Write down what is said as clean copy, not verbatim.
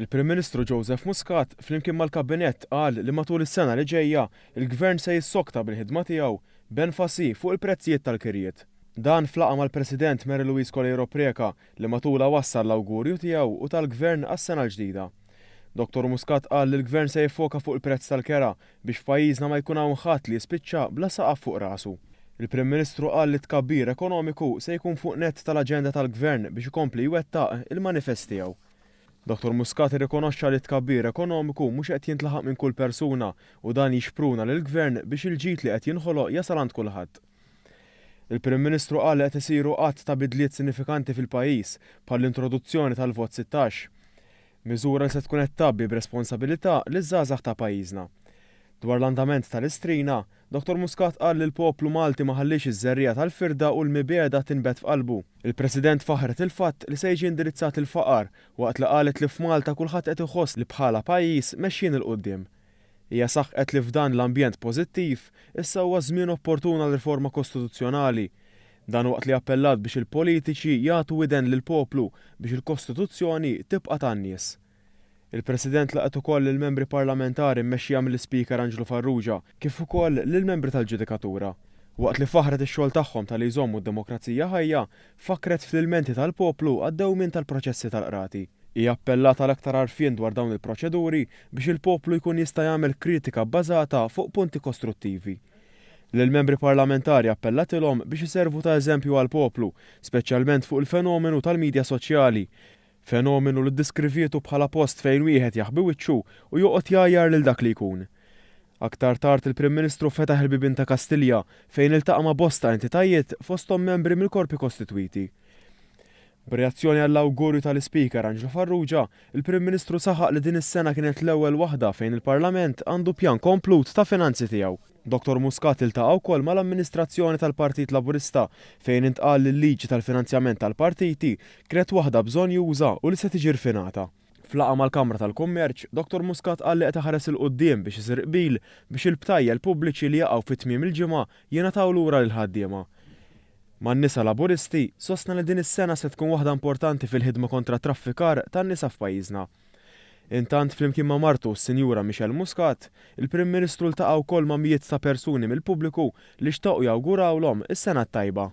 Il-Prim Ministru Joseph Muscat flimkien mal-Kabinett qal li matul is-sena li ġejja il-Gvern se jissokta bil-ħidma tiegħu b'enfasi fuq il-prezzijiet tal-kirjiet. Dan flaqa mal-President Mary Louise Colero Preca li matula wassal l-awgurju tiegħu u tal-Gvern għas-sena l-ġdida. Dr. Muscat qal li l-Gvern se jiffoka fuq il-prezz tal-kera biex f'pajjiżna ma jkun hawn ħadd li jispiċċa bla saqaf fuq rasu. Il-Prim Ministru qal li tkabbir ekonomiku se jkun fuq nett tal-aġenda tal-Gvern biex ikompli jwettaq il-manifest tiegħu. Dr. Muscat irrikonoxxa li tkabbir ekonomiku mhux qed jintlaħaq minn kull persuna u dan jixpruna lill-Gvern biex il-ġid li qed jinħoloq jasal għand kulħadd. Il-Prim Ministru qal li qed isiru qatt ta' bidliet sinifikanti fil-pajjiż bħall-introduzzjoni tal-vot 16, miżura li se tkun qed tabbi b'responsabilità liż-żgħażagħ ta' pajjiżna. Dwar l-andament tal-istrina, Dr. Muscat qal li l-poplu Malti ma ħallix iż-żerrija tal-firda u l-mibeda tinbet f'qalbu. Il-President faħret il-fatt li se jiġi indirizzat il-faqar waqt li qalet li f'Malta kulħadd qed iħoss li bħala pajjiż mexjin il qudiem. Hija saħqet li f'dan l-ambjent pożittiv issa huwa żmien opportun għal riforma kostituzzjonali. Dan waqt li appellat biex il-politiċi jagħtu widen lill-poplu biex il-Kostituzzjoni tibqa' tan-nies. Il-President laqgħet ukoll lill-membri parlamentari mmexxija mill-Speaker Angelo Farrugia kif ukoll lill-membri tal-Ġudikatura. Waqt li faħret ix-xogħol tagħhom tal jżommu d-demokrazija ħajja, fakret fl-ilmenti tal-poplu għad-dewmien tal-proċessi tal-qrati. Hija appellat għal aktar għarfien dwar dawn il-proċeduri biex il-poplu jkun jista' jagħmel kritika bbażata fuq punti kostruttivi. Lill-membri parlamentari appellatilhom biex iservu ta' eżempju għall-poplu, speċjalment fuq il-fenomenu tal-midja soċjali, fenomenu li ddiskrivitu bħala post fejn wieħed jaħbi wiċċu u joqgħod jgħajjar lil dak li jkun. Aktar tard il-Prim Ministru fetaħ il-bibien ta' Kastilja fejn iltaqa' ma' bosta entitajiet fosthom membri mill-korpi kostitwiti. B'reazzjoni għall-awgurju tal-Speaker Angelo Farrugia, il-Prim Ministru saħaq li din is-sena kienet l-ewwel waħda fejn il-Parlament għandu pjan komplut ta' finanzi tiegħu. Dr. Muscat iltaqa' wkoll mal-amministrazzjoni tal-Partit Laburista fejn intqal li l-liġi tal-finanzjament tal-partiti kienet waħda bżonn juża u li se tiġi rfinata. Flaqa mal-Kamra tal-Kummerċ, Dr. Muscat qal li qed iħares il-qudiem biex isir qbil biex il-btajjel pubbliċi li jaqgħu fit-tmiem il-ġimgħa jingħataw lura lill-ħaddiema. Man-nisa Laburisti sostna li din is-sena se tkun waħda importanti fil-ħidma kontra traffikar tan-nisa f'pajjiżna. Intant flimkien ma' martu s-Sinjura Michelle Muscat, il-Prim Ministru ltaqa' wkoll ma' mijiet ta' persuni mill-pubbliku li xtaqgħu jawgurawlhom is-sena tajba.